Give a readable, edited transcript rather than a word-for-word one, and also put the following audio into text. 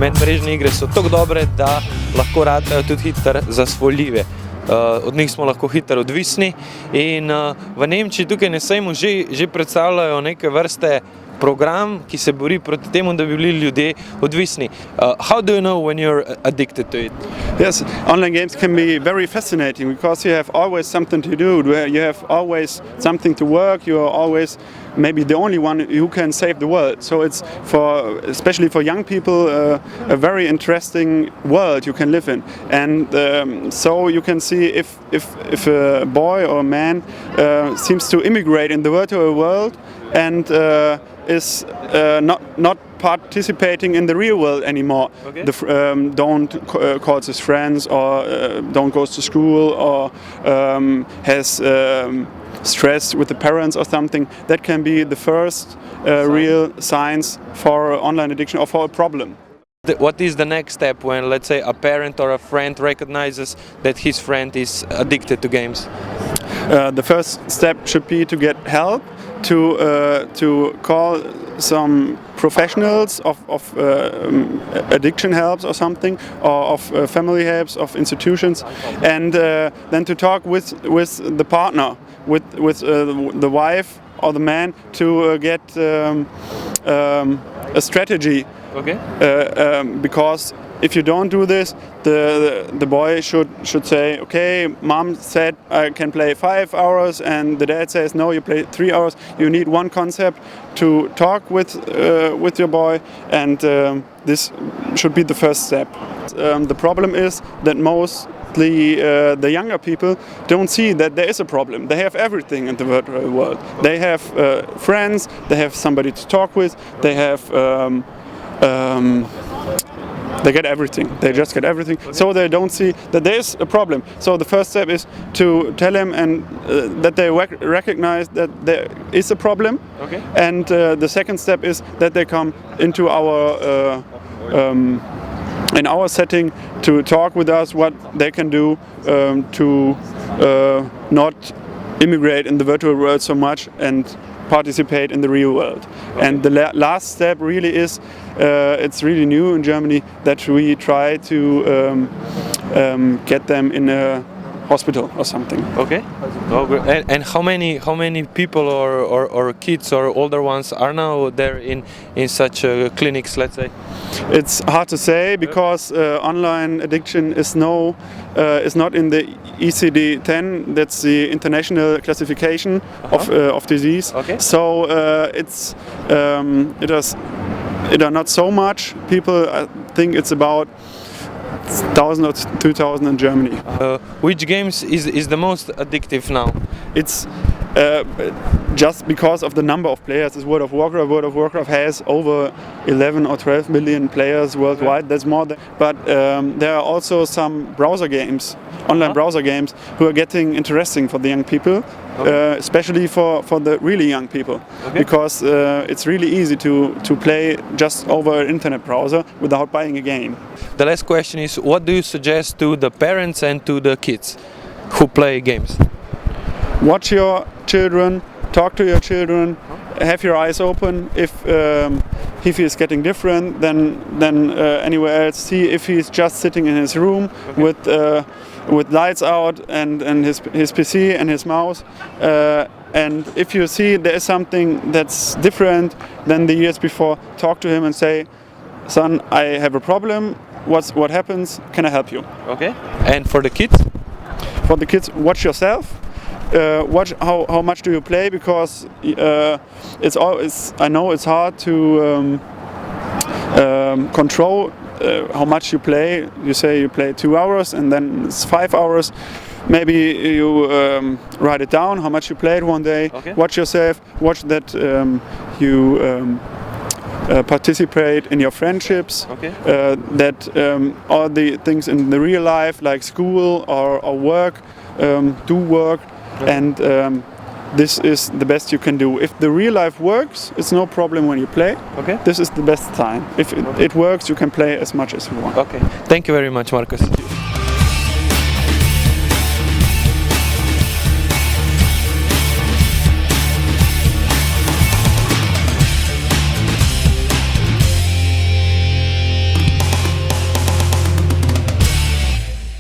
medmrežne igre so tako dobre, da lahko ratajo tudi hitro zasvojive. Od njih smo lahko hitro odvisni in v Nemčiji tukaj na sejmu že predstavljajo neke vrste program, ki se bori proti temu, da bi bili ljudje odvisni. How do you know when you're addicted to it? Yes, online games can be very fascinating because you have always something to do. You have always something to work. You are always maybe the only one who can save the world. So it's especially for young people, a very interesting world you can live in. And so you can see if a boy or a man seems to immigrate in the virtual world and is not participating in the real world anymore. Okay. Don't calls his friends or don't goes to school or has stress with the parents or something. That can be the first real signs for online addiction or for a problem. What is the next step when, let's say, a parent or a friend recognizes that his friend is addicted to games? The first step should be to get help, to call some professionals of addiction helps or something, or of family helps, of institutions, and then to talk with the partner, with the wife or the man, to get a strategy. Okay. Because if you don't do this, the boy should say, okay, mom said I can play 5 hours, and the dad says no, you play 3 hours. You need one concept to talk with your boy, and this should be the first step. The problem is that mostly the younger people don't see that there is a problem. They have everything in the virtual world. They have friends, they have somebody to talk with, they have they get everything. They just get everything. Okay. So they don't see that there is a problem. So the first step is to tell them and that they recognize that there is a problem. Okay. And the second step is that they come into our in our setting to talk with us what they can do to not immigrate in the virtual world so much and participate in the real world. Okay. And the last step really is, it's really new in Germany, that we try to get them in a hospital or something. Okay. And how many people or kids or older ones are now there in such clinics, let's say? It's hard to say because online addiction is not in the ICD-10. That's the international classification of disease. Okay. So it are not so much people. I think it's about 1,000 or 2,000 in Germany. Which games is the most addictive now? It's just because of the number of players. Is World of Warcraft. World of Warcraft has over 11 or 12 million players worldwide. That's more than. But there are also some browser games, online browser games, who are getting interesting for the young people, especially for the really young people, because it's really easy to play just over an internet browser without buying a game. The last question is, what do you suggest to the parents and to the kids who play games? Watch your children, talk to your children, have your eyes open. If he feels getting different than anywhere else, see if he's just sitting in his room with lights out and his PC and his mouse. And if you see there is something that's different than the years before, talk to him and say, son, I have a problem. What happens? Can I help you? Okay. And for the kids? For the kids, watch yourself. Watch how much do you play, because I know it's hard to control how much you play. You say you play 2 hours and then it's 5 hours. Maybe you write it down how much you played one day. Okay. Watch yourself. Watch that you participate in your friendships. Okay. That all the things in the real life, like school or work, do work. And this is the best you can do. If the real life works, it's no problem when you play. Okay. This is the best time. If it works, you can play as much as you want. Okay. Thank you very much, Markus.